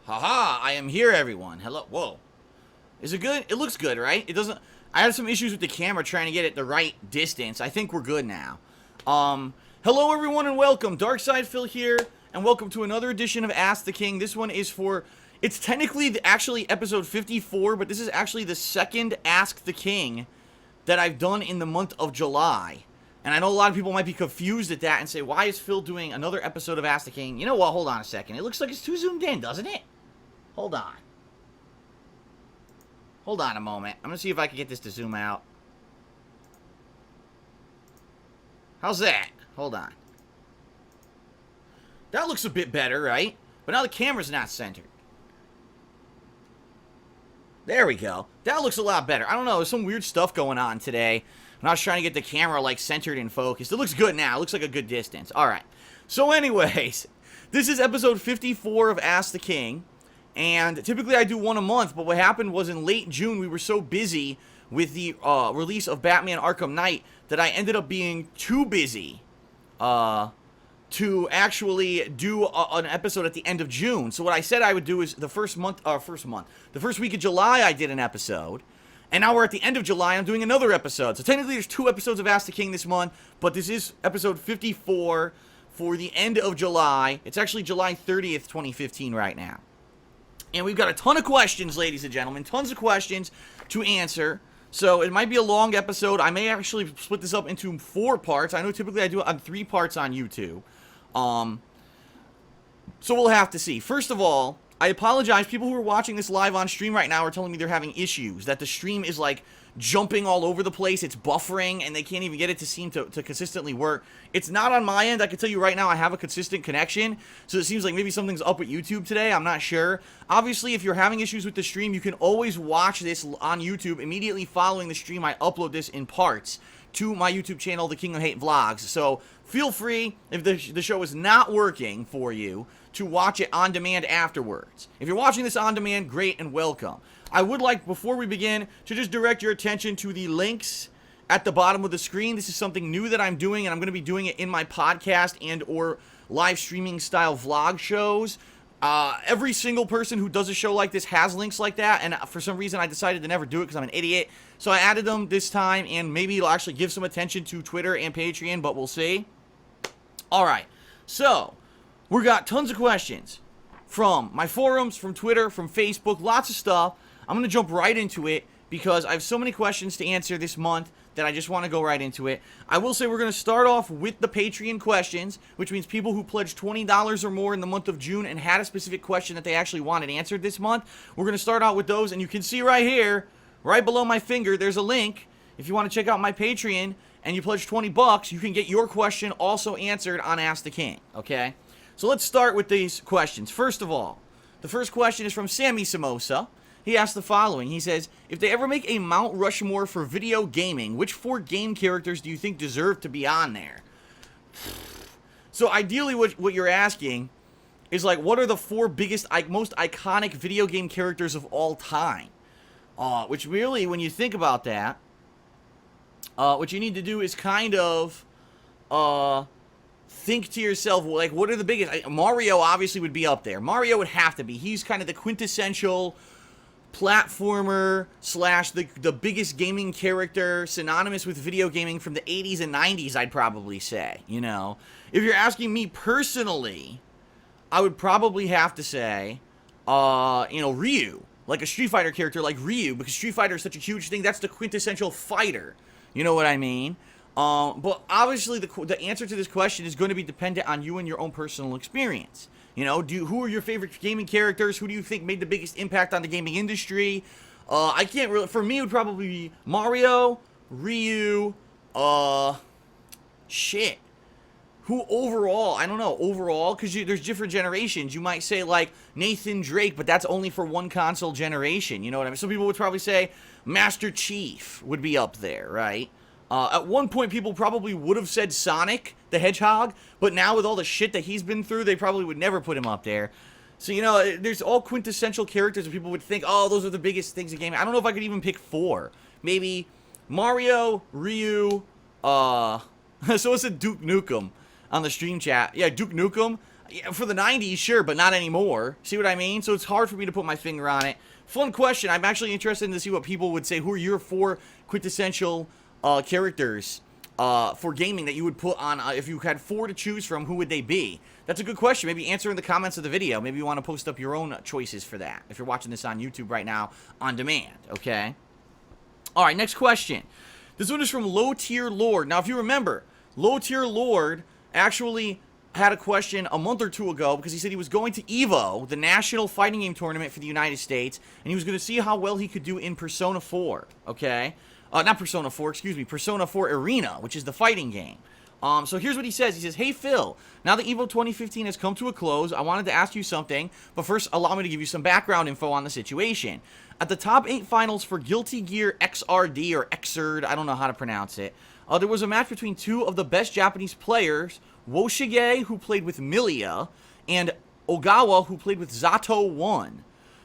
Haha, I am here, everyone. Hello. Whoa. Is it good? It looks good, right? It doesn't... I had some issues with the camera trying to get it the right distance. I think we're good now. Hello, everyone, and welcome. Darkside Phil here, and welcome to another edition of Ask the King. This one is for... It's technically actually episode 54, but this is actually the second Ask the King that I've done in the month of July. And I know a lot of people might be confused at that and say, why is Phil doing another episode of Ask the King? You know what? Hold on a second. It looks like it's too zoomed in, doesn't it? Hold on. Hold on a moment. I'm going to see if I can get this to zoom out. How's that? Hold on. That looks a bit better, right? But now the camera's not centered. There we go. That looks a lot better. I don't know. There's some weird stuff going on today. When I was trying to get the camera, like, centered and focused. It looks good now. It looks like a good distance. All right. So, anyways, this is episode 54 of Ask the King. And typically I do one a month, but what happened was in late June, we were so busy with the release of Batman Arkham Knight that I ended up being too busy to actually do an episode at the end of June. So what I said I would do is the first week of July I did an episode. And now we're at the end of July, I'm doing another episode. So technically there's 2 episodes of Ask the King this month, but this is episode 54 for the end of July. It's actually July 30th, 2015 right now. And we've got a ton of questions, ladies and gentlemen. Tons of questions to answer. So it might be a long episode. I may actually split this up into 4 parts. I know typically I do it on 3 parts on YouTube. So we'll have to see. First of all, I apologize. People who are watching this live on stream right now are telling me they're having issues. That the stream is like jumping all over the place. It's buffering and they can't even get it to seem to consistently work. It's not on my end. I can tell you right now I have a consistent connection. So it seems like maybe something's up with YouTube today. I'm not sure. Obviously, if you're having issues with the stream, you can always watch this on YouTube. Immediately following the stream, I upload this in parts to my YouTube channel, The King of Hate Vlogs. So feel free, if the show is not working for you, to watch it on demand afterwards. If you're watching this on demand, great and welcome. I would like, before we begin, to just direct your attention to the links at the bottom of the screen. This is something new that I'm doing, and I'm going to be doing it in my podcast and or live streaming style vlog shows. Every single person who does a show like this has links like that, and for some reason I decided to never do it because I'm an idiot. So I added them this time, and maybe it'll actually give some attention to Twitter and Patreon, but we'll see. Alright, so we got tons of questions from my forums, from Twitter, from Facebook, lots of stuff. I'm going to jump right into it because I have so many questions to answer this month that I just want to go right into it. I will say we're going to start off with the Patreon questions, which means people who pledged $20 or more in the month of June and had a specific question that they actually wanted answered this month. We're going to start out with those, and you can see right here, right below my finger, there's a link. If you want to check out my Patreon and you pledge 20 bucks, you can get your question also answered on Ask the King, okay? So let's start with these questions. First of all, the first question is from Sammy Samosa. He asked the following. He says, if they ever make a Mount Rushmore for video gaming, which 4 game characters do you think deserve to be on there? So ideally what you're asking is like, what are the 4 biggest, most iconic video game characters of all time? Which really, when you think about that, what you need to do is kind of think to yourself, like, what are the biggest? Mario obviously would be up there. Mario would have to be. He's kind of the quintessential platformer slash the biggest gaming character, synonymous with video gaming from the 80s and 90s, I'd probably say, you know. If you're asking me personally, I would probably have to say, Ryu. Like a Street Fighter character like Ryu, because Street Fighter is such a huge thing. That's the quintessential fighter. You know what I mean? But obviously the answer to this question is going to be dependent on you and your own personal experience. You know, who are your favorite gaming characters? Who do you think made the biggest impact on the gaming industry? I can't really, for me it would probably be Mario, Ryu, who overall, I don't know, overall, because there's different generations. You might say like Nathan Drake, but that's only for one console generation, you know what I mean? Some people would probably say Master Chief would be up there, right? At one point, people probably would have said Sonic the Hedgehog, but now with all the shit that he's been through, they probably would never put him up there. So, you know, there's all quintessential characters that people would think, oh, those are the biggest things in gaming. I don't know if I could even pick 4. Maybe Mario, Ryu, so it's a Duke Nukem on the stream chat. Yeah, Duke Nukem. Yeah, for the 90s, sure, but not anymore. See what I mean? So it's hard for me to put my finger on it. Fun question. I'm actually interested in to see what people would say. Who are your 4 quintessential characters for gaming that you would put on, if you had 4 to choose from, who would they be? That's a good question. Maybe answer in the comments of the video. Maybe you want to post up your own choices for that, if you're watching this on YouTube right now on demand, okay? All right, next question. This one is from Low Tier Lord. Now, if you remember, Low Tier Lord actually had a question a month or 2 ago because he said he was going to EVO, the National Fighting Game Tournament for the United States, and he was going to see how well he could do in Persona 4, okay? Not Persona 4, excuse me, Persona 4 Arena, which is the fighting game. So here's what he says. He says, "Hey Phil, now that EVO 2015 has come to a close, I wanted to ask you something, but first allow me to give you some background info on the situation. At the top 8 finals for Guilty Gear XRD, or XRD, I don't know how to pronounce it, there was a match between 2 of the best Japanese players, Woshige, who played with Milia, and Ogawa, who played with Zato 1.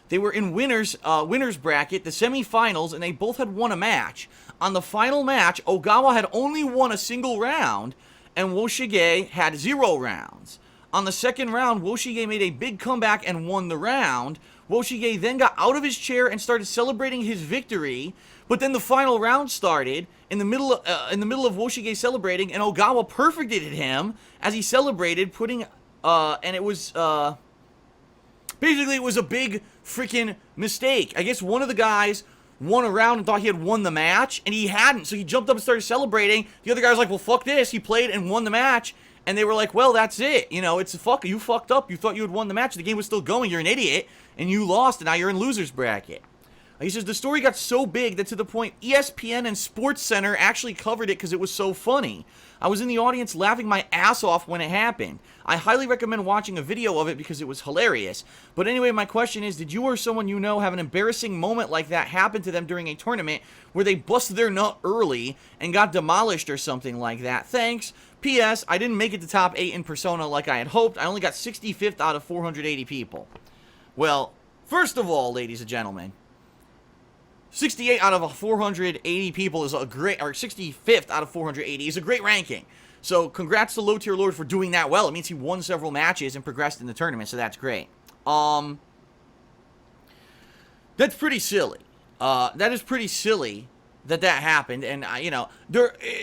They were in winners bracket, the semifinals, and they both had won a match. On the final match, Ogawa had only won a single round, and Woshige had 0 rounds. On the second round, Woshige made a big comeback and won the round. Woshige then got out of his chair and started celebrating his victory, but then the final round started in the middle of Woshige celebrating, and Ogawa perfected him as he celebrated, and it was basically it was a big freaking mistake. I guess one of the guys won a round and thought he had won the match, and he hadn't, so he jumped up and started celebrating. The other guy was like, well, fuck this. He played and won the match, and they were like, well, that's it. You know, you fucked up. You thought you had won the match. The game was still going. You're an idiot, and you lost, and now you're in loser's bracket. He says, the story got so big that to the point ESPN and SportsCenter actually covered it because it was so funny. I was in the audience laughing my ass off when it happened. I highly recommend watching a video of it because it was hilarious. But anyway, my question is, did you or someone you know have an embarrassing moment like that happen to them during a tournament where they busted their nut early and got demolished or something like that? Thanks. P.S. I didn't make it to top 8 in Persona like I had hoped. I only got 65th out of 480 people. Well, first of all, ladies and gentlemen, 68 out of 480 people is a great, or 65th out of 480 is a great ranking. So congrats to Low Tier Lord for doing that well. It means he won several matches and progressed in the tournament, so that's great. That's pretty silly. That is pretty silly that happened. And, you know,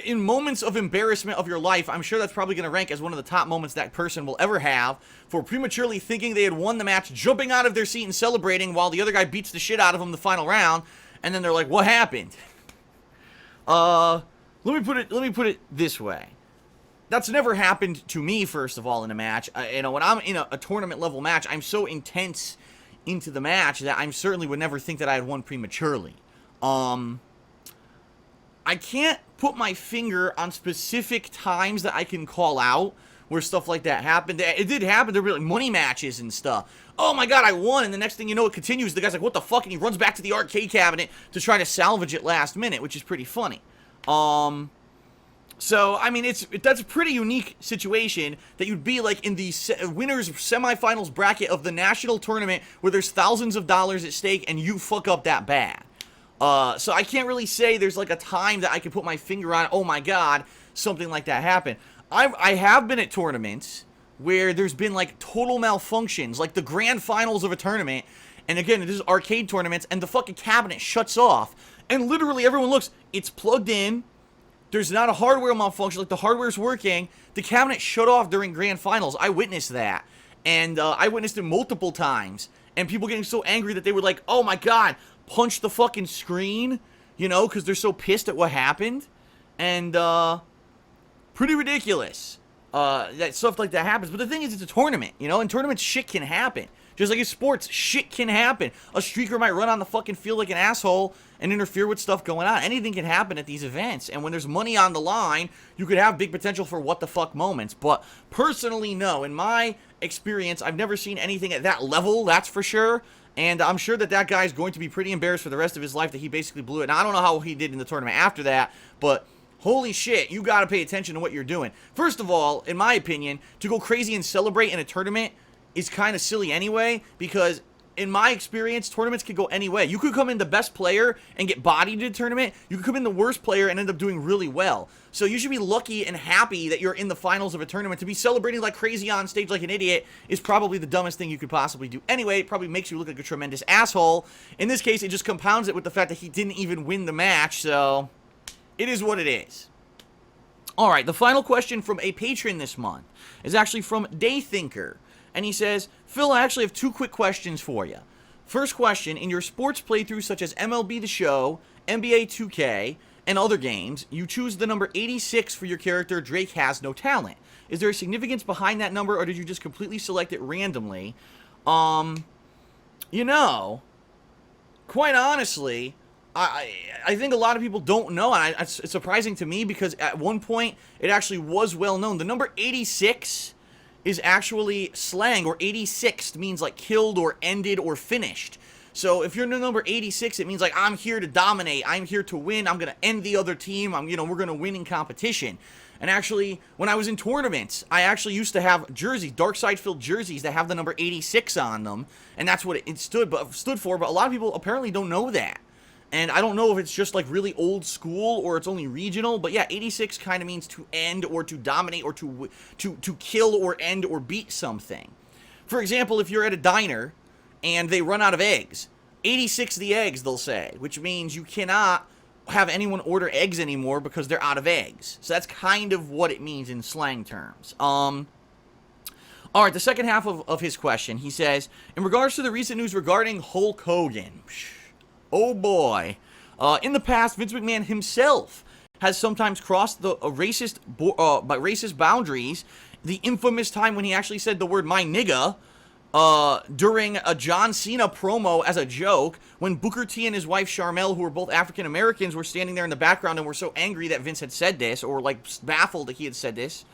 in moments of embarrassment of your life, I'm sure that's probably going to rank as one of the top moments that person will ever have for prematurely thinking they had won the match, jumping out of their seat and celebrating while the other guy beats the shit out of them the final round. And then they're like, what happened? Let me put it this way. That's never happened to me, first of all, in a match. You know, when I'm in a tournament level match, I'm so intense into the match that I certainly would never think that I had won prematurely. I can't put my finger on specific times that I can call out where stuff like that happened. It did happen. There were like money matches and stuff. Oh my god, I won, and the next thing you know, it continues. The guy's like, what the fuck? And he runs back to the arcade cabinet to try to salvage it last minute, which is pretty funny. So, I mean, that's a pretty unique situation that you'd be like in the winners semifinals bracket of the national tournament where there's thousands of dollars at stake and you fuck up that bad. So I can't really say there's like a time that I can put my finger on, oh my god, something like that happened. I have been at tournaments where there's been like total malfunctions, like the grand finals of a tournament, and again, this is arcade tournaments, and the fucking cabinet shuts off, and literally everyone looks, it's plugged in, there's not a hardware malfunction, like the hardware's working, the cabinet shut off during grand finals. I witnessed that, and I witnessed it multiple times, and people getting so angry that they were like, oh my god, punch the fucking screen, you know, because they're so pissed at what happened, and pretty ridiculous. That stuff like that happens. But the thing is, it's a tournament, you know? In tournaments, shit can happen. Just like in sports, shit can happen. A streaker might run on the fucking field like an asshole and interfere with stuff going on. Anything can happen at these events. And when there's money on the line, you could have big potential for what the fuck moments. But personally, no. In my experience, I've never seen anything at that level, that's for sure. And I'm sure that guy's going to be pretty embarrassed for the rest of his life that he basically blew it. Now, I don't know how he did in the tournament after that, but holy shit, you gotta pay attention to what you're doing. First of all, in my opinion, to go crazy and celebrate in a tournament is kind of silly anyway, because in my experience, tournaments could go any way. You could come in the best player and get bodied in a tournament. You could come in the worst player and end up doing really well. So you should be lucky and happy that you're in the finals of a tournament. To be celebrating like crazy on stage like an idiot is probably the dumbest thing you could possibly do. Anyway, it probably makes you look like a tremendous asshole. In this case, it just compounds it with the fact that he didn't even win the match, so it is what it is. Alright, the final question from a patron this month is actually from Daythinker. And he says, Phil, I actually have 2 quick questions for you. First question, in your sports playthroughs such as MLB The Show, NBA 2K, and other games, you choose the number 86 for your character, Drake Has No Talent. Is there a significance behind that number, or did you just completely select it randomly? You know, quite honestly, I think a lot of people don't know, and it's surprising to me because at one point, it actually was well known. The number 86 is actually slang, or 86th means like killed or ended or finished. So if you're the number 86, it means like I'm here to dominate, I'm here to win, I'm gonna end the other team, we're gonna win in competition. And actually, when I was in tournaments, I actually used to have jerseys, dark side filled jerseys that have the number 86 on them, and that's what it stood for. But a lot of people apparently don't know that. And I don't know if it's just like really old school or it's only regional, but yeah, 86 kind of means to end or to dominate or to kill or end or beat something. For example, if you're at a diner and they run out of eggs, 86 the eggs, they'll say, which means you cannot have anyone order eggs anymore because they're out of eggs. So that's kind of what it means in slang terms. Alright, the second half of his question, he says, in regards to the recent news regarding Hulk Hogan, oh boy. In the past, Vince McMahon himself has sometimes crossed the racist boundaries. The infamous time when he actually said the word "my nigga" during a John Cena promo as a joke, when Booker T and his wife Sharmell, who were both African Americans, were standing there in the background and were so angry that Vince had said this, or like baffled that he had said this.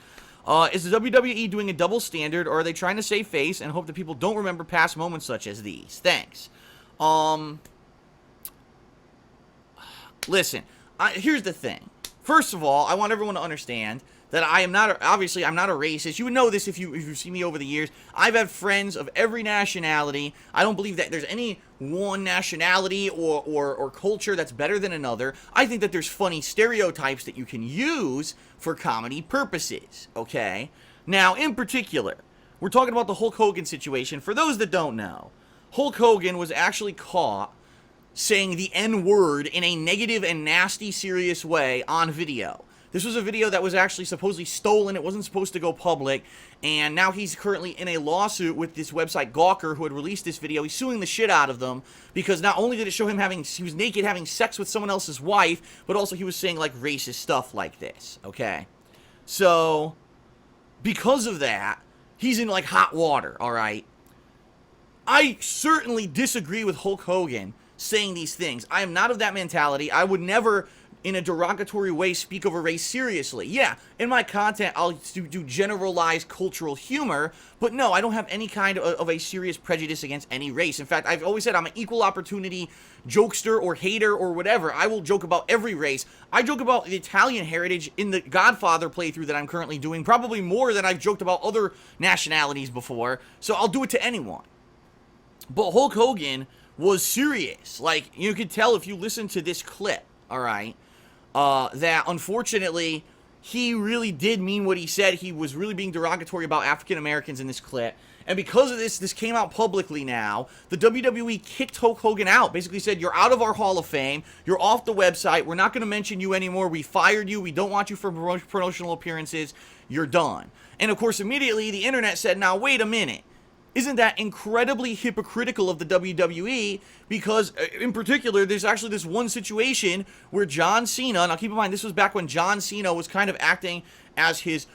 Is the WWE doing a double standard, or are they trying to save face and hope that people don't remember past moments such as these? Thanks. Listen, here's the thing. First of all, I want everyone to understand that I'm not a racist. You would know this if you see me over the years. I've had friends of every nationality. I don't believe that there's any one nationality or culture that's better than another. I think that there's funny stereotypes that you can use for comedy purposes, okay? Now, in particular, we're talking about the Hulk Hogan situation. For those that don't know, Hulk Hogan was actually caught saying the N-word in a negative and nasty, serious way on video. This was a video that was actually supposedly stolen. It wasn't supposed to go public. And now he's currently in a lawsuit with this website Gawker, who had released this video. He's suing the shit out of them because not only did it show him he was naked having sex with someone else's wife, but also he was saying like racist stuff like this, okay? So, because of that, he's in like hot water, alright? I certainly disagree with Hulk Hogan saying these things. I am not of that mentality. I would never, in a derogatory way, speak of a race seriously. Yeah, in my content, I'll do generalized cultural humor, but no, I don't have any kind of a serious prejudice against any race. In fact, I've always said I'm an equal opportunity jokester or hater or whatever. I will joke about every race. I joke about the Italian heritage in the Godfather playthrough that I'm currently doing, probably more than I've joked about other nationalities before, so I'll do it to anyone. But Hulk Hogan was serious. Like, you could tell if you listen to this clip, alright, that unfortunately, he really did mean what he said. He was really being derogatory about African Americans in this clip. And because of this came out publicly now. The WWE kicked Hulk Hogan out. Basically said, you're out of our Hall of Fame. You're off the website. We're not going to mention you anymore. We fired you. We don't want you for promotional appearances. You're done. And of course, immediately, the internet said, now, wait a minute. Isn't that incredibly hypocritical of the WWE? Because, in particular, there's actually this one situation where John Cena, now keep in mind, this was back when John Cena was kind of acting as his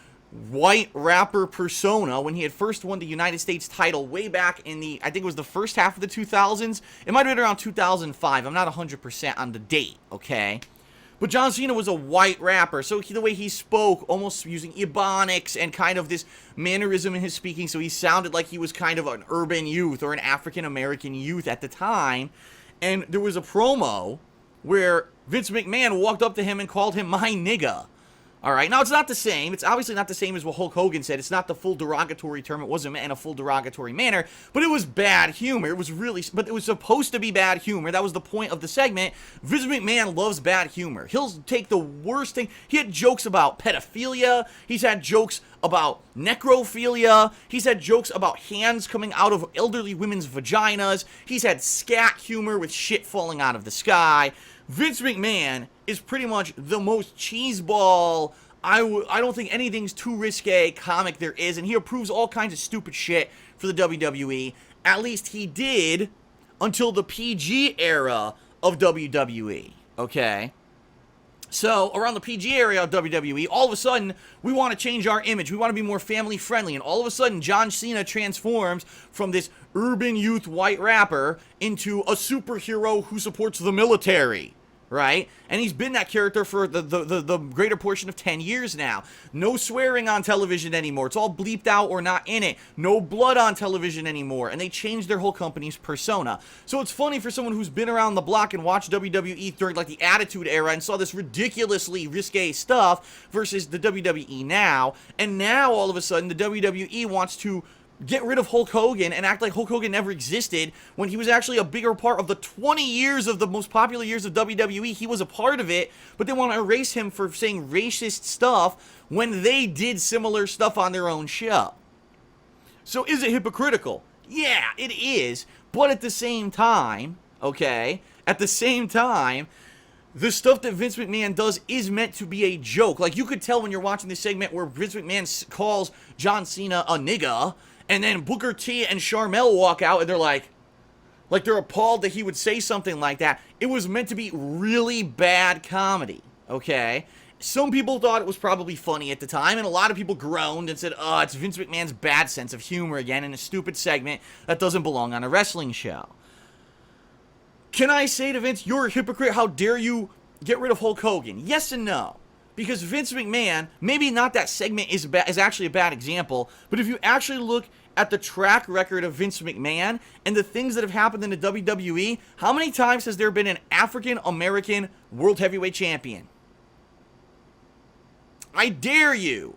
white rapper persona when he had first won the United States title way back in I think it was the first half of the 2000s. It might have been around 2005. I'm not 100% on the date, okay? But John Cena was a white rapper, so the way he spoke, almost using ebonics and kind of this mannerism in his speaking, so he sounded like he was kind of an urban youth or an African-American youth at the time. And there was a promo where Vince McMahon walked up to him and called him "my nigga." All right. Now, it's not the same. It's obviously not the same as what Hulk Hogan said. It's not the full derogatory term. It wasn't meant in a full derogatory manner, but it was bad humor. It was really, but it was supposed to be bad humor. That was the point of the segment. Vince McMahon loves bad humor. He'll take the worst thing. He had jokes about pedophilia. He's had jokes about necrophilia. He's had jokes about hands coming out of elderly women's vaginas. He's had scat humor with shit falling out of the sky. Vince McMahon is pretty much the most cheeseball, I don't think anything's too risque comic there is, and he approves all kinds of stupid shit for the WWE. At least he did until the PG era of WWE, okay? So, around the PG area of WWE, all of a sudden, we want to change our image. We want to be more family friendly. And all of a sudden, John Cena transforms from this urban youth white rapper into a superhero who supports the military, right? And he's been that character for the greater portion of 10 years now. No swearing on television anymore. It's all bleeped out or not in it. No blood on television anymore. And they changed their whole company's persona. So it's funny for someone who's been around the block and watched WWE during like the Attitude Era and saw this ridiculously risque stuff versus the WWE now. And now all of a sudden the WWE wants to get rid of Hulk Hogan and act like Hulk Hogan never existed when he was actually a bigger part of the 20 years of the most popular years of WWE. He was a part of it, but they want to erase him for saying racist stuff when they did similar stuff on their own show. So is it hypocritical? Yeah, it is. But at the same time, okay, the stuff that Vince McMahon does is meant to be a joke. Like, you could tell when you're watching this segment where Vince McMahon calls John Cena a nigga, and then Booker T and Sharmell walk out and they're like they're appalled that he would say something like that. It was meant to be really bad comedy, okay? Some people thought it was probably funny at the time, and a lot of people groaned and said, oh, it's Vince McMahon's bad sense of humor again in a stupid segment that doesn't belong on a wrestling show. Can I say to Vince, you're a hypocrite, how dare you get rid of Hulk Hogan? Yes and no. Because Vince McMahon, maybe not that segment is actually a bad example, but if you actually look at the track record of Vince McMahon and the things that have happened in the WWE, how many times has there been an African-American World Heavyweight Champion? I dare you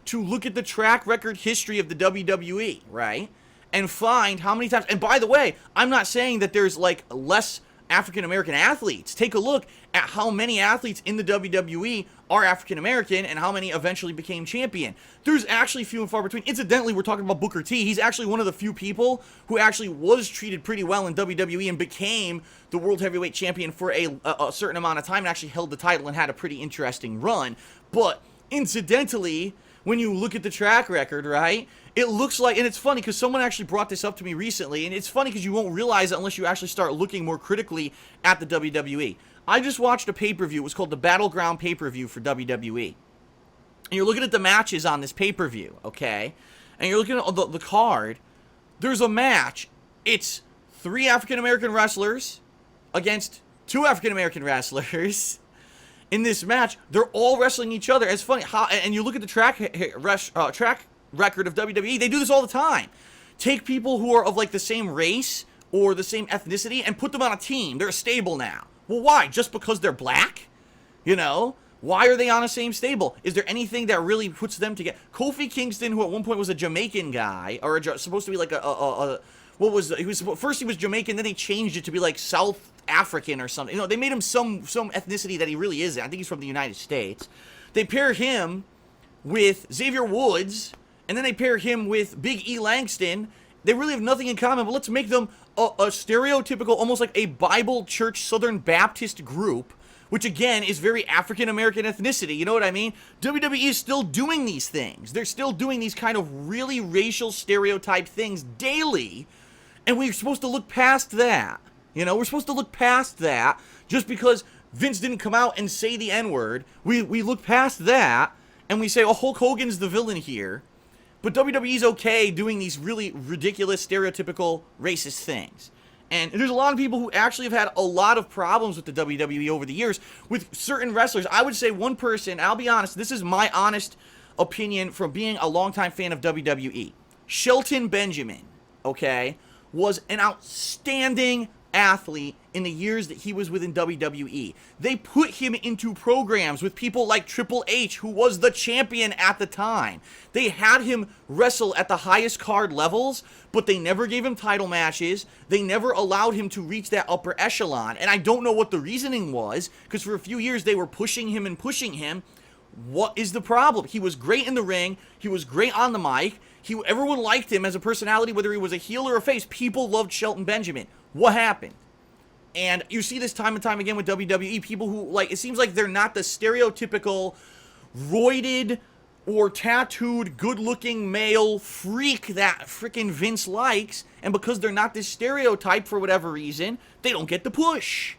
to look at the track record history of the WWE, right? And find how many times, and by the way, I'm not saying that there's like less African-American athletes. Take a look at how many athletes in the WWE are African-American and how many eventually became champion. There's actually few and far between. Incidentally, we're talking about Booker T. He's actually one of the few people who actually was treated pretty well in WWE and became the World Heavyweight Champion for a certain amount of time and actually held the title and had a pretty interesting run. But incidentally, when you look at the track record, right, it looks like, and it's funny because someone actually brought this up to me recently, and it's funny because you won't realize it unless you actually start looking more critically at the WWE. I just watched a pay-per-view. It was called the Battleground pay-per-view for WWE. And you're looking at the matches on this pay-per-view, okay? And you're looking at the card. There's a match. It's 3 African-American wrestlers against 2 African-American wrestlers. In this match, they're all wrestling each other. It's funny how, and you look at the track record of WWE, they do this all the time. Take people who are of like the same race or the same ethnicity and put them on a team. They're a stable now. Well, why? Just because they're black? You know? Why are they on the same stable? Is there anything that really puts them together? Kofi Kingston, who at one point was a Jamaican guy, or supposed to be like first he was Jamaican, then they changed it to be like South African or something. You know, they made him some ethnicity that he really isn't. I think he's from the United States. They pair him with Xavier Woods, and then they pair him with Big E Langston. They really have nothing in common, but let's make them a stereotypical, almost like a Bible Church Southern Baptist group, which again is very African-American ethnicity, you know what I mean? WWE is still doing these things. They're still doing these kind of really racial stereotype things daily, and we're supposed to look past that. You know, we're supposed to look past that just because Vince didn't come out and say the N-word. We look past that, and we say, oh, Hulk Hogan's the villain here. But WWE's okay doing these really ridiculous, stereotypical, racist things. And there's a lot of people who actually have had a lot of problems with the WWE over the years with certain wrestlers. I would say one person, I'll be honest, this is my honest opinion from being a longtime fan of WWE. Shelton Benjamin, okay, was an outstanding athlete in the years that he was within WWE. They put him into programs with people like Triple H, who was the champion at the time. They had him wrestle at the highest card levels, but they never gave him title matches. They never allowed him to reach that upper echelon. And I don't know what the reasoning was, because for a few years they were pushing him and pushing him. What is the problem? He was great in the ring. He was great on the mic. Everyone liked him as a personality, whether he was a heel or a face. People loved Shelton Benjamin. What happened? And you see this time and time again with WWE. People who, like, it seems like they're not the stereotypical roided or tattooed, good-looking male freak that freaking Vince likes. And because they're not this stereotype for whatever reason, they don't get the push.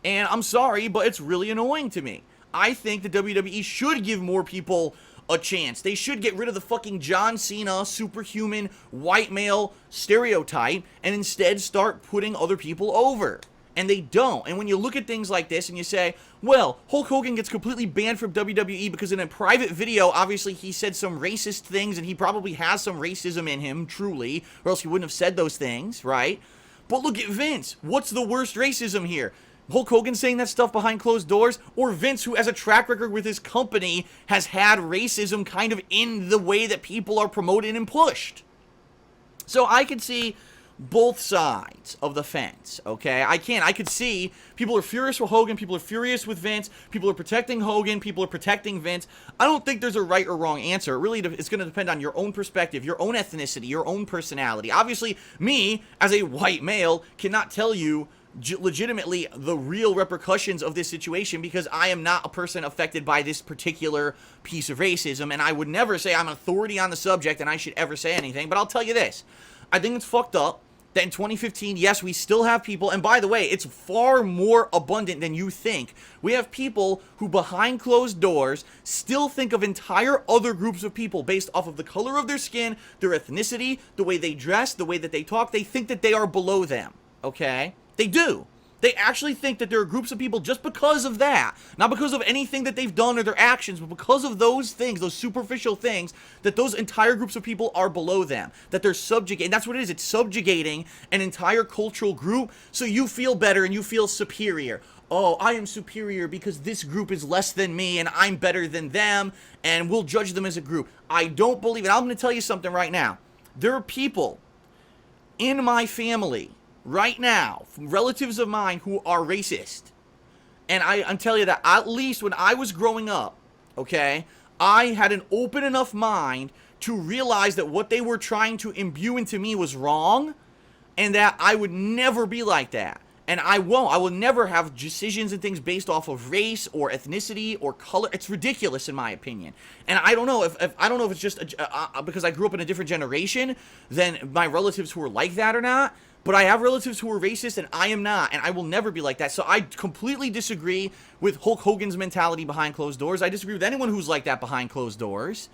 And I'm sorry, but it's really annoying to me. I think the WWE should give more people a chance. They should get rid of the fucking John Cena, superhuman, white male stereotype and instead start putting other people over. And they don't. And when you look at things like this and you say, well, Hulk Hogan gets completely banned from WWE because in a private video, obviously he said some racist things and he probably has some racism in him, truly, or else he wouldn't have said those things, right? But look at Vince. What's the worst racism here? Hulk Hogan saying that stuff behind closed doors, or Vince, who has a track record with his company, has had racism kind of in the way that people are promoted and pushed. So I could see both sides of the fence, okay? I could see people are furious with Hogan, people are furious with Vince, people are protecting Hogan, people are protecting Vince. I don't think there's a right or wrong answer. Really, it's going to depend on your own perspective, your own ethnicity, your own personality. Obviously, me, as a white male, cannot tell you legitimately the real repercussions of this situation because I am not a person affected by this particular piece of racism, and I would never say I'm an authority on the subject and I should ever say anything. But I'll tell you this, I think it's fucked up that in 2015, yes, we still have people, and by the way, it's far more abundant than you think. We have people who behind closed doors still think of entire other groups of people based off of the color of their skin, their ethnicity, the way they dress, the way that they talk. They think that they are below them, okay? They do. They actually think that there are groups of people just because of that. Not because of anything that they've done or their actions, but because of those things, those superficial things, that those entire groups of people are below them. That they're subjugating. That's what it is. It's subjugating an entire cultural group so you feel better and you feel superior. Oh, I am superior because this group is less than me and I'm better than them and we'll judge them as a group. I don't believe it. I'm going to tell you something right now. There are people in my family right now, relatives of mine who are racist. And I'm telling you that at least when I was growing up, okay, I had an open enough mind to realize that what they were trying to imbue into me was wrong and that I would never be like that. And I won't. I will never have decisions and things based off of race or ethnicity or color. It's ridiculous in my opinion. And I don't know if it's just because I grew up in a different generation than my relatives who are like that or not. But I have relatives who are racist, and I am not, and I will never be like that. So I completely disagree with Hulk Hogan's mentality behind closed doors. I disagree with anyone who's like that behind closed doors.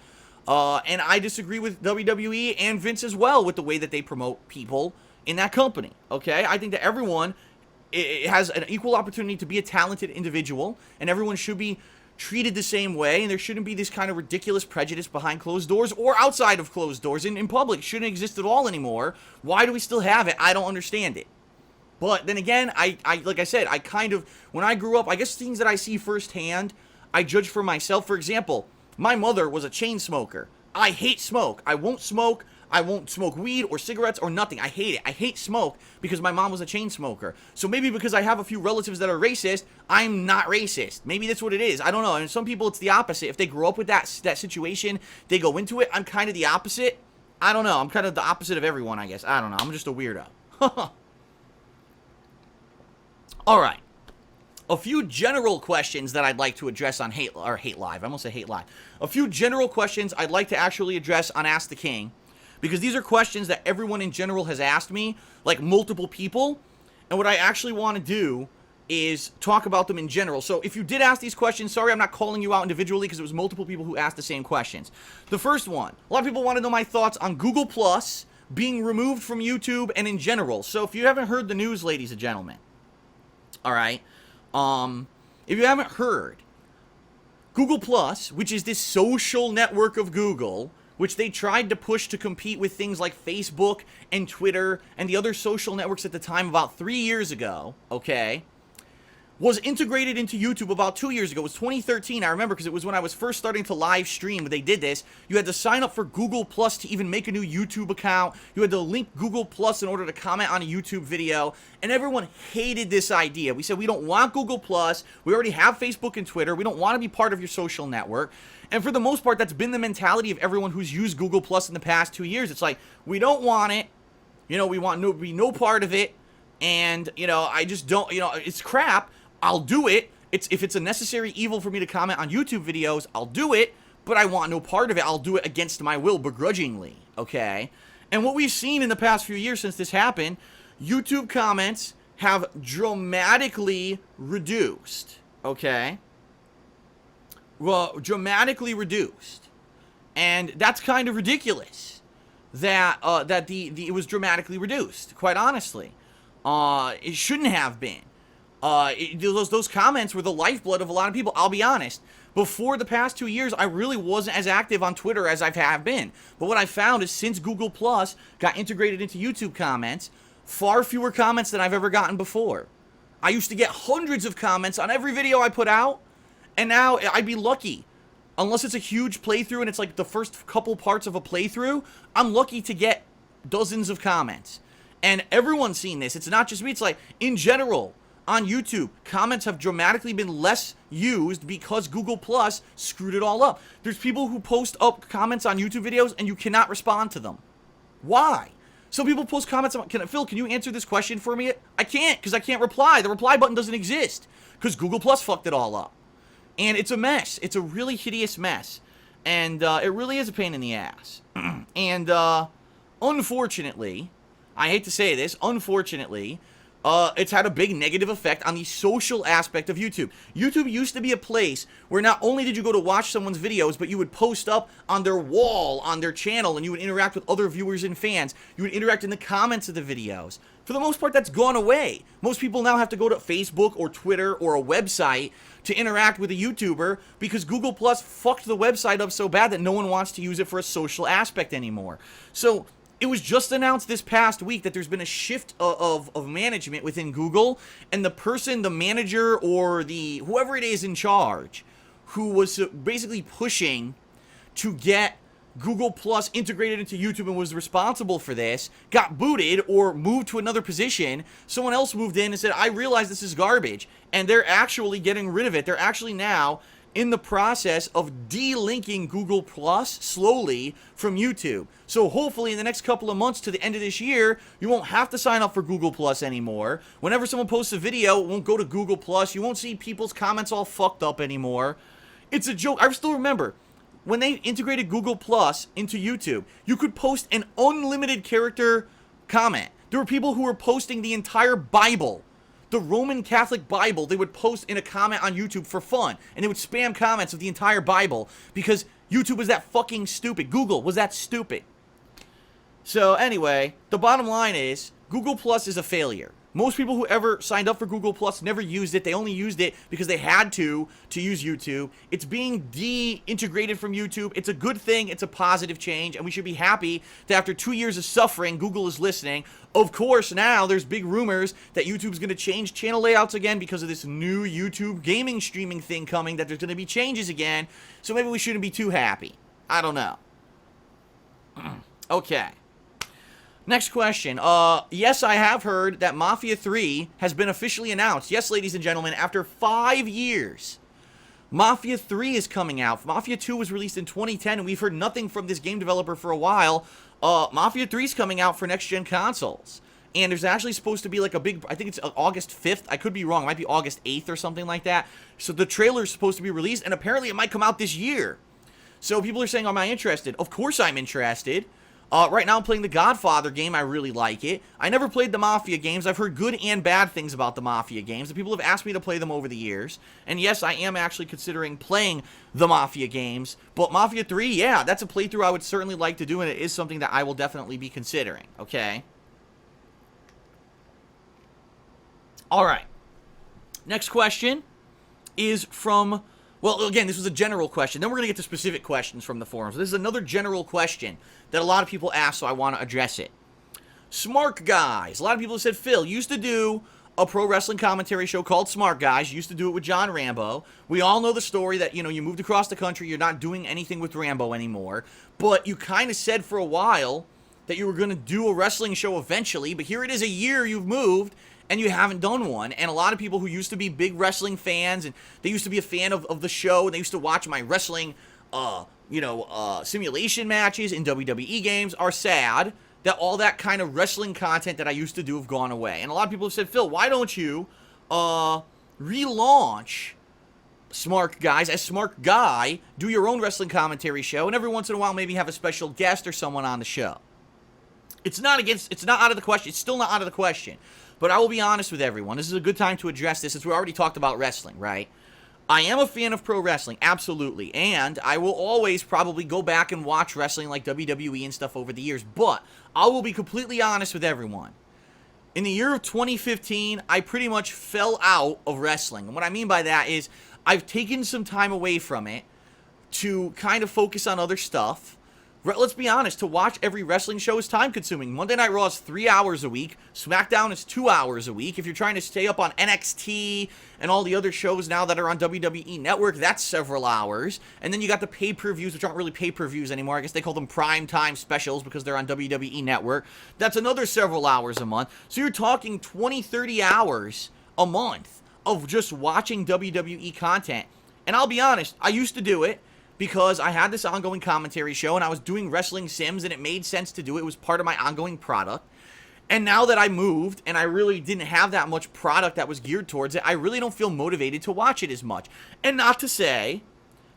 And I disagree with WWE and Vince as well with the way that they promote people in that company, okay? I think that everyone has an equal opportunity to be a talented individual, and everyone should be treated the same way, and there shouldn't be this kind of ridiculous prejudice behind closed doors or outside of closed doors in public. It shouldn't exist at all anymore. Why do we still have it? I don't understand it. But then again, I like I said, I kind of, when I grew up, I guess things that I see firsthand, I judge for myself. For example, my mother was a chain smoker. I hate smoke. I won't smoke. I won't smoke weed or cigarettes or nothing. I hate it. I hate smoke because my mom was a chain smoker. So maybe because I have a few relatives that are racist, I'm not racist. Maybe that's what it is. I don't know. And some people, it's the opposite. If they grow up with that situation, they go into it. I'm kind of the opposite. I don't know. I'm kind of the opposite of everyone, I guess. I don't know. I'm just a weirdo. All right. A few general questions that I'd like to address on Hate Live. I almost said Hate Live. A few general questions I'd like to actually address on Ask the King. Because these are questions that everyone in general has asked me, like multiple people. And what I actually want to do is talk about them in general. So if you did ask these questions, sorry I'm not calling you out individually because it was multiple people who asked the same questions. The first one, a lot of people want to know my thoughts on Google Plus being removed from YouTube and in general. So if you haven't heard the news, ladies and gentlemen, all right, if you haven't heard, Google Plus, which is this social network of Google, which they tried to push to compete with things like Facebook and Twitter and the other social networks at the time about 3 years ago, okay, was integrated into YouTube about 2 years ago. It was 2013, I remember, because it was when I was first starting to live stream when they did this. You had to sign up for Google Plus to even make a new YouTube account. You had to link Google Plus in order to comment on a YouTube video, and everyone hated this idea. We said, we don't want Google Plus. We already have Facebook and Twitter. We don't want to be part of your social network. And for the most part, that's been the mentality of everyone who's used Google Plus in the past 2 years. It's like, we don't want it. You know, we want to be no part of it. And, you know, I just don't, you know, it's crap. I'll do it. If it's a necessary evil for me to comment on YouTube videos, I'll do it, but I want no part of it. I'll do it against my will, begrudgingly, okay? And what we've seen in the past few years since this happened, YouTube comments have dramatically reduced, okay? Well, dramatically reduced. And that's kind of ridiculous that it was dramatically reduced, quite honestly. It shouldn't have been. Those comments were the lifeblood of a lot of people. I'll be honest. Before the past 2 years, I really wasn't as active on Twitter as I have been. But what I found is since Google Plus got integrated into YouTube comments, far fewer comments than I've ever gotten before. I used to get hundreds of comments on every video I put out, and now I'd be lucky. Unless it's a huge playthrough and it's like the first couple parts of a playthrough, I'm lucky to get dozens of comments. And everyone's seen this. It's not just me. It's like, in general, on YouTube, comments have dramatically been less used because Google Plus screwed it all up. There's people who post up comments on YouTube videos and you cannot respond to them. Why? Some people post comments on, Phil, can you answer this question for me? I can't, because I can't reply. The reply button doesn't exist because Google Plus fucked it all up. And it's a mess. It's a really hideous mess. And it really is a pain in the ass. And unfortunately, I hate to say this, unfortunately, it's had a big negative effect on the social aspect of YouTube. YouTube used to be a place where not only did you go to watch someone's videos, but you would post up on their wall, on their channel, and you would interact with other viewers and fans. You would interact in the comments of the videos. For the most part, that's gone away. Most people now have to go to Facebook or Twitter or a website to interact with a YouTuber because Google Plus fucked the website up so bad that no one wants to use it for a social aspect anymore. So it was just announced this past week that there's been a shift of management within Google, and the manager or whoever it is in charge who was basically pushing to get Google Plus integrated into YouTube and was responsible for this, got booted or moved to another position. Someone else moved in and said, I realize this is garbage, and they're actually getting rid of it. They're actually now in the process of delinking Google Plus slowly from YouTube. So hopefully in the next couple of months to the end of this year, you won't have to sign up for Google Plus anymore. Whenever someone posts a video, it won't go to Google Plus. You won't see people's comments all fucked up anymore. It's a joke. I still remember when they integrated Google Plus into YouTube, you could post an unlimited character comment. There were people who were posting the entire Bible, the Roman Catholic Bible, they would post in a comment on YouTube for fun. And they would spam comments of the entire Bible because YouTube was that fucking stupid. Google was that stupid. So anyway, the bottom line is Google Plus is a failure. Most people who ever signed up for Google Plus never used it. They only used it because they had to use YouTube. It's being de-integrated from YouTube. It's a good thing. It's a positive change. And we should be happy that after 2 years of suffering, Google is listening. Of course, now there's big rumors that YouTube's going to change channel layouts again because of this new YouTube gaming streaming thing coming, that there's going to be changes again. So maybe we shouldn't be too happy. I don't know. Okay. Next question. Yes, I have heard that Mafia 3 has been officially announced. Yes, ladies and gentlemen, after 5 years, Mafia 3 is coming out. Mafia 2 was released in 2010, and we've heard nothing from this game developer for a while. Mafia 3 is coming out for next-gen consoles. And there's actually supposed to be like a big, I think it's August 5th. I could be wrong. It might be August 8th or something like that. So the trailer is supposed to be released, and apparently it might come out this year. So people are saying, am I interested? Of course I'm interested. Right now I'm playing the Godfather game. I really like it. I never played the Mafia games. I've heard good and bad things about the Mafia games. People have asked me to play them over the years. And yes, I am actually considering playing the Mafia games. But Mafia 3, yeah, that's a playthrough I would certainly like to do, and it is something that I will definitely be considering. Okay? Alright. Next question is from Well, again, this was a general question. Then we're going to get to specific questions from the forums. This is another general question that a lot of people ask, so I want to address it. Smark Guys. A lot of people have said, Phil, used to do a pro wrestling commentary show called Smark Guys. Used to do it with John Rambo. We all know the story that, you moved across the country. You're not doing anything with Rambo anymore. But you kind of said for a while that you were going to do a wrestling show eventually. But here it is, a year you've moved, and you haven't done one. And a lot of people who used to be big wrestling fans, and they used to be a fan of the show, and they used to watch my wrestling, simulation matches in WWE games, are sad that all that kind of wrestling content that I used to do have gone away. And a lot of people have said, Phil, why don't you relaunch Smark Guys as Smark Guy, do your own wrestling commentary show, and every once in a while maybe have a special guest or someone on the show? It's not out of the question. It's still not out of the question. But I will be honest with everyone. This is a good time to address this since we already talked about wrestling, right? I am a fan of pro wrestling, absolutely. And I will always probably go back and watch wrestling like WWE and stuff over the years. But I will be completely honest with everyone. In the year of 2015, I pretty much fell out of wrestling. And what I mean by that is I've taken some time away from it to kind of focus on other stuff. Let's be honest, to watch every wrestling show is time consuming. Monday Night Raw is 3 hours a week. SmackDown is 2 hours a week. If you're trying to stay up on NXT and all the other shows now that are on WWE Network, that's several hours. And then you got the pay-per-views, which aren't really pay-per-views anymore. I guess they call them prime-time specials because they're on WWE Network. That's another several hours a month. So you're talking 20, 30 hours a month of just watching WWE content. And I'll be honest, I used to do it because I had this ongoing commentary show and I was doing wrestling sims and it made sense to do it. It was part of my ongoing product. And now that I moved and I really didn't have that much product that was geared towards it, I really don't feel motivated to watch it as much. And not to say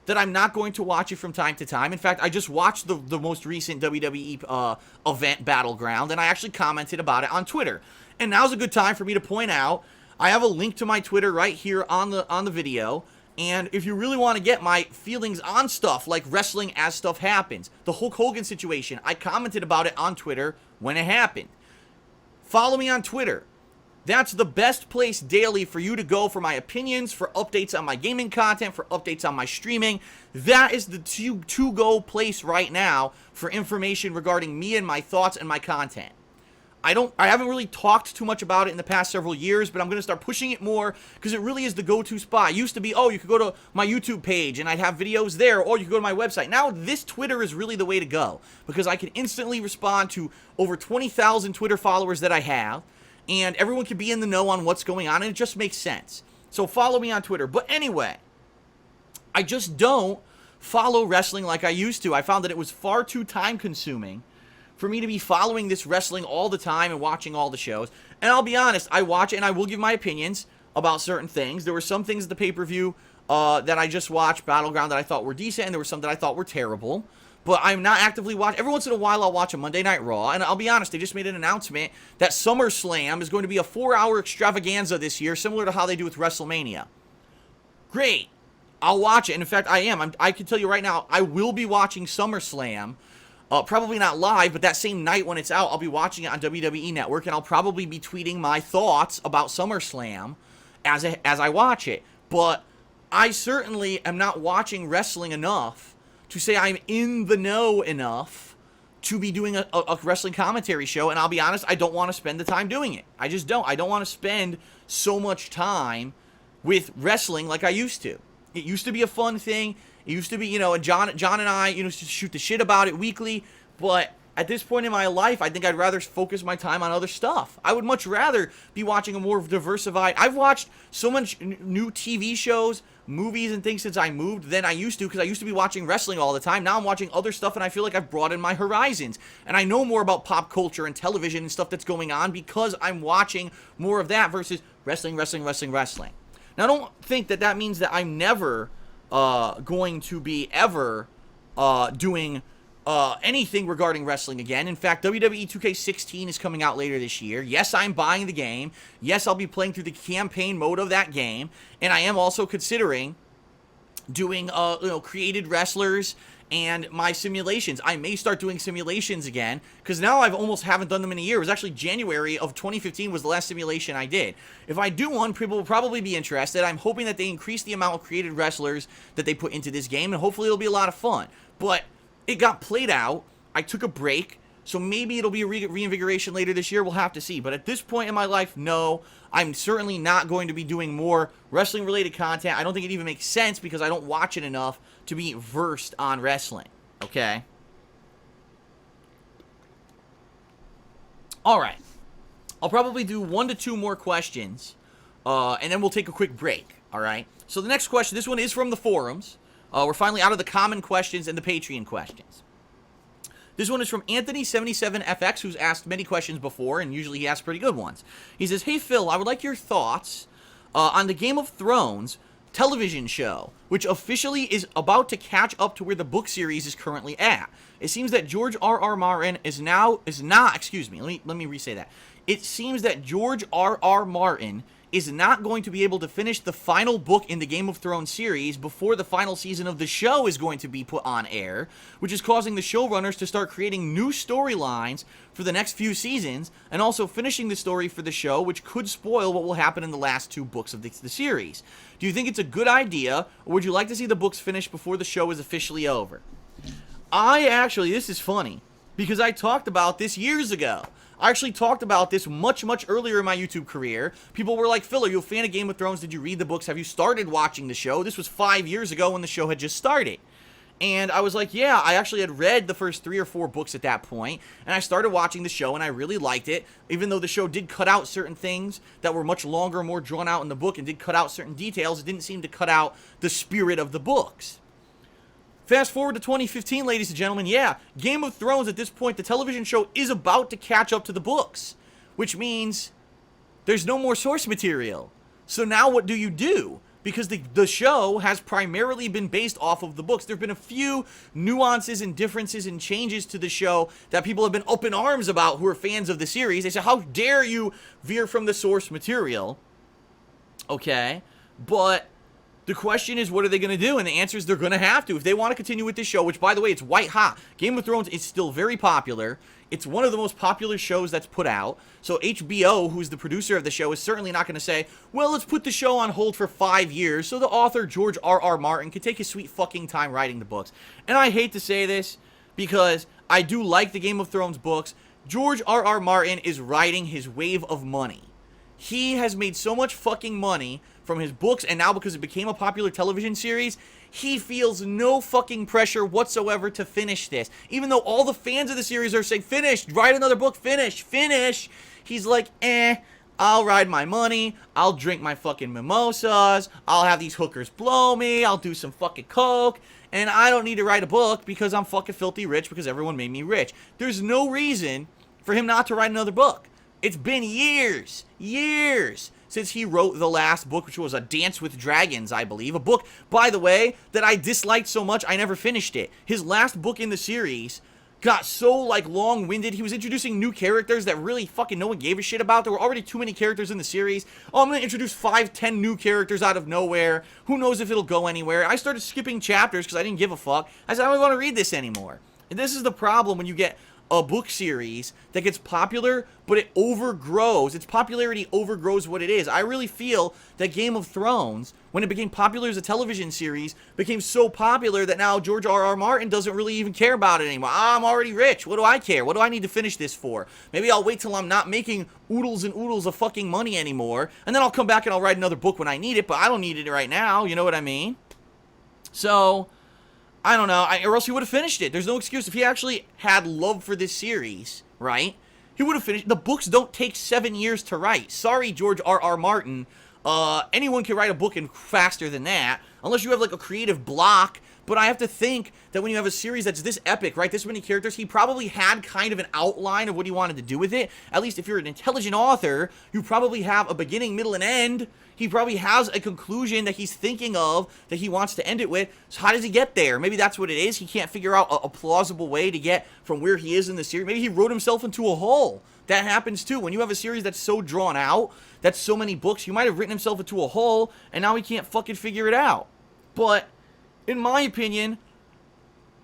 that I'm not going to watch it from time to time. In fact, I just watched the most recent WWE event, Battleground, and I actually commented about it on Twitter. And now's a good time for me to point out, I have a link to my Twitter right here on the video. And if you really want to get my feelings on stuff like wrestling as stuff happens, the Hulk Hogan situation, I commented about it on Twitter when it happened. Follow me on Twitter. That's the best place daily for you to go for my opinions, for updates on my gaming content, for updates on my streaming. That is the to-go place right now for information regarding me and my thoughts and my content. I haven't really talked too much about it in the past several years, but I'm going to start pushing it more because it really is the go-to spot. It used to be, you could go to my YouTube page and I'd have videos there, or you could go to my website. Now this Twitter is really the way to go because I can instantly respond to over 20,000 Twitter followers that I have, and everyone can be in the know on what's going on, and it just makes sense. So follow me on Twitter. But anyway, I just don't follow wrestling like I used to. I found that it was far too time-consuming for me to be following this wrestling all the time and watching all the shows. And I'll be honest, I watch it and I will give my opinions about certain things. There were some things at the pay-per-view that I just watched, Battleground, that I thought were decent, and there were some that I thought were terrible. But I'm not actively watching. Every once in a while, I'll watch a Monday Night Raw, and I'll be honest, they just made an announcement that SummerSlam is going to be a 4-hour extravaganza this year, similar to how they do with WrestleMania. Great. I'll watch it. And in fact, I am. I can tell you right now, I will be watching SummerSlam. Probably not live, but that same night when it's out, I'll be watching it on WWE Network, and I'll probably be tweeting my thoughts about SummerSlam as I watch it. But I certainly am not watching wrestling enough to say I'm in the know enough to be doing a wrestling commentary show, and I'll be honest, I don't want to spend the time doing it. I just don't. I don't want to spend so much time with wrestling like I used to. It used to be a fun thing. It used to be, John and I, shoot the shit about it weekly. But at this point in my life, I think I'd rather focus my time on other stuff. I would much rather be watching a more diversified. I've watched so much new TV shows, movies, and things since I moved than I used to, because I used to be watching wrestling all the time. Now I'm watching other stuff, and I feel like I've broadened my horizons. And I know more about pop culture and television and stuff that's going on because I'm watching more of that versus wrestling. Now, don't think that means that I'm never going to be ever doing anything regarding wrestling again. In fact, WWE 2K16 is coming out later this year. Yes, I'm buying the game. Yes, I'll be playing through the campaign mode of that game. And I am also considering doing, created wrestlers and my simulations. I may start doing simulations again, because now I've almost haven't done them in a year. It was actually January of 2015 was the last simulation I did. If I do one, people will probably be interested. I'm hoping that they increase the amount of created wrestlers that they put into this game, and hopefully it'll be a lot of fun. But it got played out. I took a break, so maybe it'll be a reinvigoration later this year. We'll have to see. But at this point in my life, no, I'm certainly not going to be doing more wrestling-related content. I don't think it even makes sense because I don't watch it enough to be versed on wrestling, okay? All right. I'll probably do 1 to 2 more questions, and then we'll take a quick break, all right? So the next question, this one is from the forums. We're finally out of the common questions and the Patreon questions. This one is from Anthony77FX, who's asked many questions before, and usually he asks pretty good ones. He says, hey, Phil, I would like your thoughts on the Game of Thrones television show, which officially is about to catch up to where the book series is currently at. It seems that George R.R. Martin is not, excuse me, let me re-say that. It seems that George R.R. Martin is not going to be able to finish the final book in the Game of Thrones series before the final season of the show is going to be put on air, which is causing the showrunners to start creating new storylines for the next few seasons, and also finishing the story for the show, which could spoil what will happen in the last 2 books of the series. Do you think it's a good idea, or would you like to see the books finished before the show is officially over? This is funny, because I talked about this years ago. I actually talked about this much, much earlier in my YouTube career. People were like, Phil, are you a fan of Game of Thrones? Did you read the books? Have you started watching the show? This was 5 years ago when the show had just started. And I was like, yeah, I actually had read the first 3 or 4 books at that point, and I started watching the show, and I really liked it, even though the show did cut out certain things that were much longer, more drawn out in the book, and did cut out certain details. It didn't seem to cut out the spirit of the books. Fast forward to 2015, ladies and gentlemen, yeah, Game of Thrones at this point, the television show is about to catch up to the books, which means there's no more source material. So now what do you do? Because the show has primarily been based off of the books. There have been a few nuances and differences and changes to the show that people have been up in arms about who are fans of the series. They say, how dare you veer from the source material? Okay, but the question is, what are they going to do? And the answer is they're going to have to. If they want to continue with this show, which, by the way, it's white hot. Game of Thrones is still very popular. It's one of the most popular shows that's put out. So HBO, who's the producer of the show, is certainly not going to say, well, let's put the show on hold for 5 years so the author, George R.R. Martin, can take his sweet fucking time writing the books. And I hate to say this because I do like the Game of Thrones books. George R.R. Martin is riding his wave of money. He has made so much fucking money from his books, and now because it became a popular television series, he feels no fucking pressure whatsoever to finish this. Even though all the fans of the series are saying, finish, write another book, finish, finish. He's like, I'll ride my money, I'll drink my fucking mimosas, I'll have these hookers blow me, I'll do some fucking coke, and I don't need to write a book because I'm fucking filthy rich because everyone made me rich. There's no reason for him not to write another book. It's been years since he wrote the last book, which was A Dance with Dragons, I believe. A book, by the way, that I disliked so much, I never finished it. His last book in the series got so, long-winded. He was introducing new characters that really fucking no one gave a shit about. There were already too many characters in the series. Oh, I'm going to introduce 5, 10 new characters out of nowhere. Who knows if it'll go anywhere. I started skipping chapters because I didn't give a fuck. I said, I don't want to read this anymore. And this is the problem when you get a book series that gets popular, but it overgrows. Its popularity overgrows what it is. I really feel that Game of Thrones, when it became popular as a television series, became so popular that now George R.R. Martin doesn't really even care about it anymore. I'm already rich. What do I care? What do I need to finish this for? Maybe I'll wait till I'm not making oodles and oodles of fucking money anymore, and then I'll come back and I'll write another book when I need it, but I don't need it right now. You know what I mean? So I don't know, or else he would have finished it. There's no excuse. If he actually had love for this series, right, he would have finished. The books don't take 7 years to write. Sorry, George R.R. Martin. Anyone can write a book in faster than that, unless you have, a creative block. But I have to think that when you have a series that's this epic, right, this many characters, he probably had kind of an outline of what he wanted to do with it. At least if you're an intelligent author, you probably have a beginning, middle, and end. He probably has a conclusion that he's thinking of that he wants to end it with. So how does he get there? Maybe that's what it is. He can't figure out a plausible way to get from where he is in the series. Maybe he wrote himself into a hole. That happens too. When you have a series that's so drawn out, that's so many books, you might have written himself into a hole, and now he can't fucking figure it out. But in my opinion,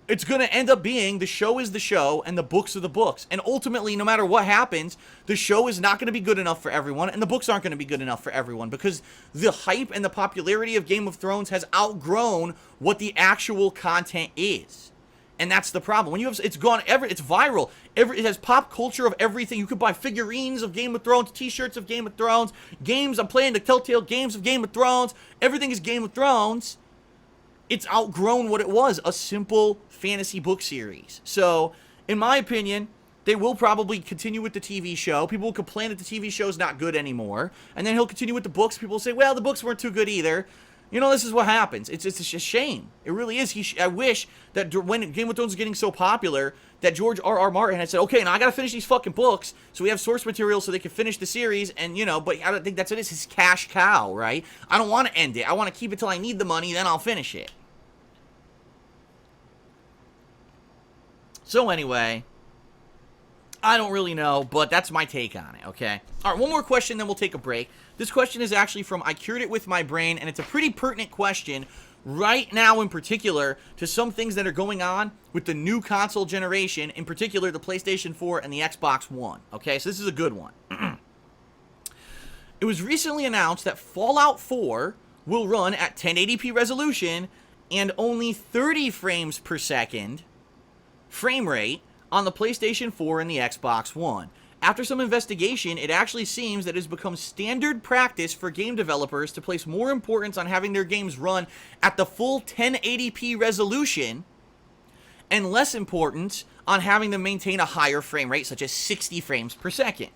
it's going to end up being the show is the show and the books are the books. And ultimately, no matter what happens, the show is not going to be good enough for everyone, and the books aren't going to be good enough for everyone, because the hype and the popularity of Game of Thrones has outgrown what the actual content is. And that's the problem. When you have, it's viral. It has pop culture of everything. You could buy figurines of Game of Thrones, t-shirts of Game of Thrones, games. I'm playing the Telltale games of Game of Thrones. Everything is Game of Thrones. It's outgrown what it was, a simple fantasy book series. So, in my opinion, they will probably continue with the TV show. People will complain that the TV show is not good anymore. And then he'll continue with the books. People will say, well, the books weren't too good either. You know, this is what happens. It's a shame. It really is. I wish that when Game of Thrones was getting so popular, that George R.R. Martin had said, okay, now I gotta finish these fucking books, so we have source material so they can finish the series, and, you know, but I don't think that's it. It's his cash cow, right? I don't want to end it. I want to keep it till I need the money, then I'll finish it. So anyway, I don't really know, but that's my take on it, okay? All right, one more question, then we'll take a break. This question is actually from I Cured It With My Brain, and it's a pretty pertinent question right now in particular to some things that are going on with the new console generation, in particular the PlayStation 4 and the Xbox One, okay? So this is a good one. It was recently announced that Fallout 4 will run at 1080p resolution and only 30 frames per second frame rate on the PlayStation 4 and the Xbox One. After some investigation, it actually seems that it has become standard practice for game developers to place more importance on having their games run at the full 1080p resolution and less importance on having them maintain a higher frame rate, such as 60 frames per second.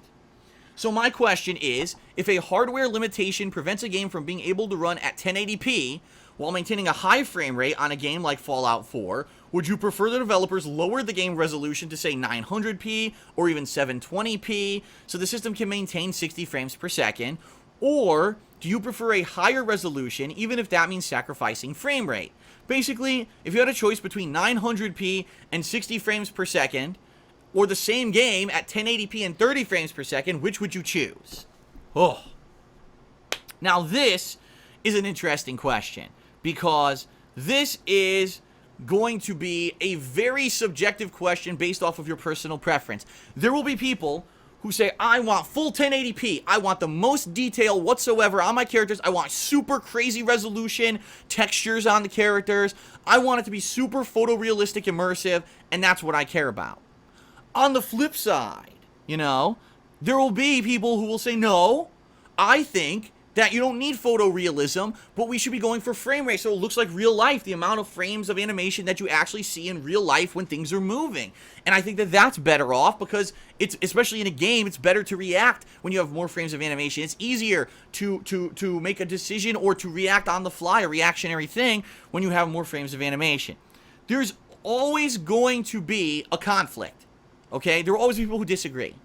So my question is, if a hardware limitation prevents a game from being able to run at 1080p while maintaining a high frame rate on a game like Fallout 4, would you prefer the developers lower the game resolution to, say, 900p or even 720p so the system can maintain 60 frames per second? Or do you prefer a higher resolution, even if that means sacrificing frame rate? Basically, if you had a choice between 900p and 60 frames per second, or the same game at 1080p and 30 frames per second, which would you choose? Oh. Now, this is an interesting question, because this is going to be a very subjective question based off of your personal preference. There will be people who say, I want full 1080p. I want the most detail whatsoever on my characters. I want super crazy resolution, textures on the characters. I want it to be super photorealistic, immersive, and that's what I care about. On the flip side, you know, there will be people who will say, no, I think that you don't need photorealism, but we should be going for frame rate so it looks like real life, the amount of frames of animation that you actually see in real life when things are moving. And I think that that's better off, because it's, especially in a game, it's better to react when you have more frames of animation. It's easier to make a decision or to react on the fly, a reactionary thing, when you have more frames of animation. There's always going to be a conflict, okay? There will always be people who disagree.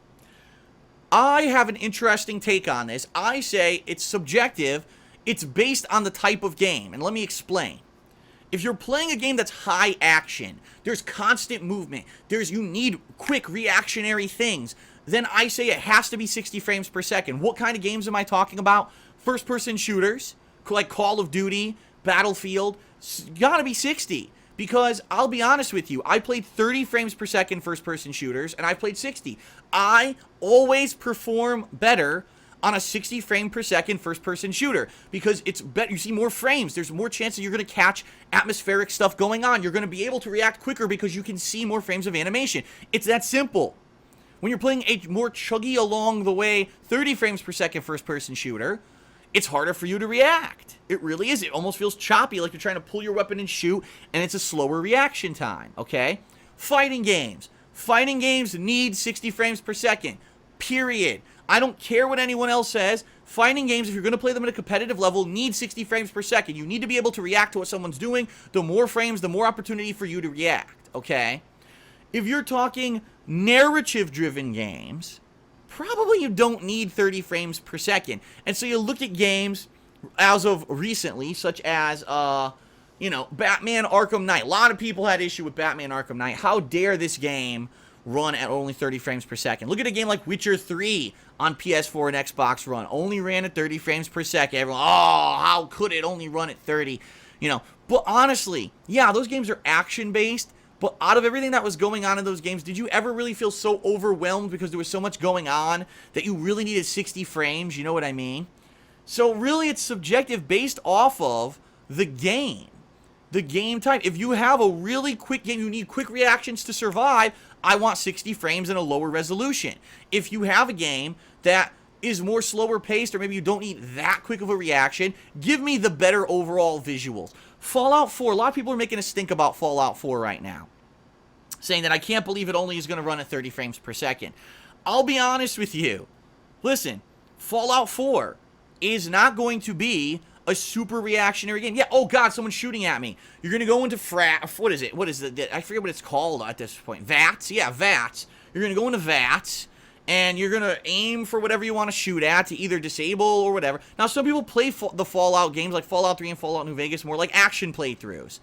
I have an interesting take on this. I say it's subjective. It's based on the type of game. And let me explain. If you're playing a game that's high action, there's constant movement, you need quick reactionary things, then I say it has to be 60 frames per second. What kind of games am I talking about? First-person shooters, like Call of Duty, Battlefield, gotta be 60. Because I'll be honest with you, I played 30 frames per second first-person shooters, and I played 60. I always perform better on a 60 frame per second first-person shooter, because it's better. You see more frames. There's more chance that you're going to catch atmospheric stuff going on. You're going to be able to react quicker because you can see more frames of animation. It's that simple. When you're playing a more chuggy along the way 30 frames per second first-person shooter, it's harder for you to react. It really is. It almost feels choppy, like you're trying to pull your weapon and shoot, and it's a slower reaction time, okay? Fighting games. Fighting games need 60 frames per second, period. I don't care what anyone else says. Fighting games, if you're going to play them at a competitive level, need 60 frames per second. You need to be able to react to what someone's doing. The more frames, the more opportunity for you to react, okay? If you're talking narrative-driven games, probably you don't need 30 frames per second. And so you look at games as of recently, such as, you know, Batman Arkham Knight. A lot of people had issue with Batman Arkham Knight. How dare this game run at only 30 frames per second? Look at a game like Witcher 3 on PS4 and Xbox One. Only ran at 30 frames per second. Everyone, oh, how could it only run at 30? You know, but honestly, yeah, those games are action-based, But out of everything that was going on in those games, did you ever really feel so overwhelmed because there was so much going on that you really needed 60 frames? You know what I mean? So really it's subjective based off of the game type. If you have a really quick game, you need quick reactions to survive, I want 60 frames and a lower resolution. If you have a game that is more slower paced, or maybe you don't need that quick of a reaction, give me the better overall visuals. Fallout 4, a lot of people are making a stink about Fallout 4 right now, saying that I can't believe it only is going to run at 30 frames per second. I'll be honest with you. Listen, Fallout 4 is not going to be a super reactionary game. Yeah, oh god, someone's shooting at me. You're going to go into what is it? What is it? I forget what it's called at this point. VATS? Yeah, VATS. You're going to go into VATS, and you're going to aim for whatever you want to shoot at to either disable or whatever. Now, some people play the Fallout games, like Fallout 3 and Fallout New Vegas, more like action playthroughs.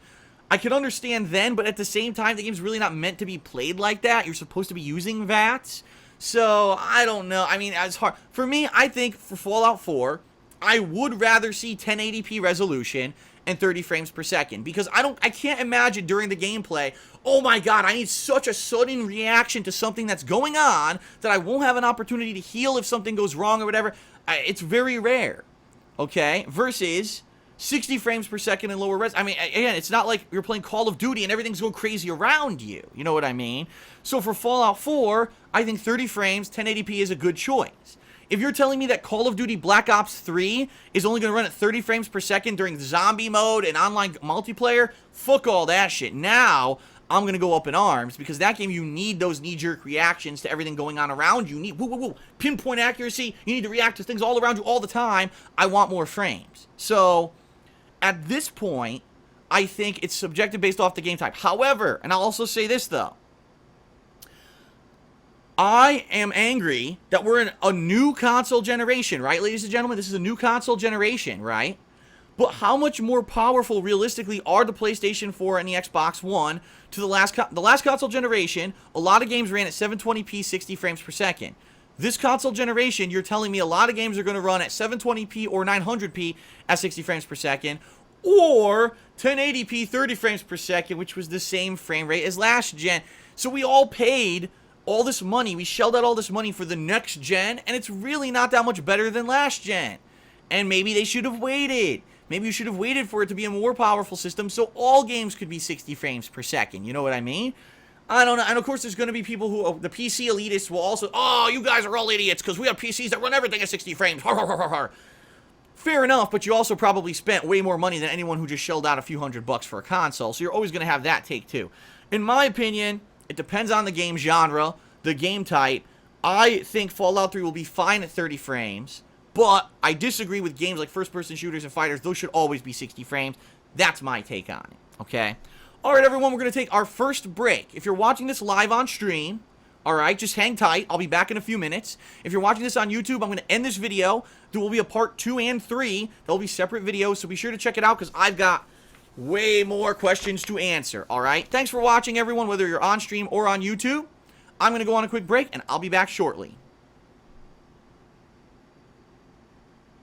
I can understand then, but at the same time, the game's really not meant to be played like that. You're supposed to be using VATS. So, I don't know. I mean, it's hard. For me, I think for Fallout 4, I would rather see 1080p resolution and 30 frames per second, because I can't imagine during the gameplay, oh my god, I need such a sudden reaction to something that's going on that I won't have an opportunity to heal if something goes wrong or whatever. It's very rare, okay? Versus 60 frames per second and lower res. I mean, again, it's not like you're playing Call of Duty and everything's going crazy around you. You know what I mean? So for Fallout 4, I think 30 frames, 1080p is a good choice. If you're telling me that Call of Duty Black Ops 3 is only going to run at 30 frames per second during zombie mode and online multiplayer, fuck all that shit. Now, I'm going to go up in arms, because that game, you need those knee-jerk reactions to everything going on around you. You need pinpoint accuracy. You need to react to things all around you all the time. I want more frames. So, at this point, I think it's subjective based off the game type. However, and I'll also say this, though. I am angry that we're in a new console generation, right, ladies and gentlemen? This is a new console generation, right? But how much more powerful, realistically, are the PlayStation 4 and the Xbox One to the last console generation? A lot of games ran at 720p, 60 frames per second. This console generation, you're telling me a lot of games are going to run at 720p or 900p at 60 frames per second, or 1080p, 30 frames per second, which was the same frame rate as last gen. So we all paid all this money, we shelled out all this money for the next gen, and it's really not that much better than last gen. And maybe they should have waited. Maybe you should have waited for it to be a more powerful system so all games could be 60 frames per second. You know what I mean? I don't know. And of course, there's going to be people who, the PC elitists will also, oh, you guys are all idiots because we have PCs that run everything at 60 frames. Har, har, har, har, har. Fair enough, but you also probably spent way more money than anyone who just shelled out a few $100 for a console, so you're always going to have that take too. In my opinion, it depends on the game genre, the game type. I think Fallout 3 will be fine at 30 frames, but I disagree with games like first-person shooters and fighters. Those should always be 60 frames. That's my take on it, okay? All right, everyone, we're going to take our first break. If you're watching this live on stream, all right, just hang tight. I'll be back in a few minutes. If you're watching this on YouTube, I'm going to end this video. There will be a part 2 and 3. There'll be separate videos, so be sure to check it out because I've got way more questions to answer, all right? Thanks for watching, everyone, whether you're on stream or on YouTube. I'm going to go on a quick break, and I'll be back shortly.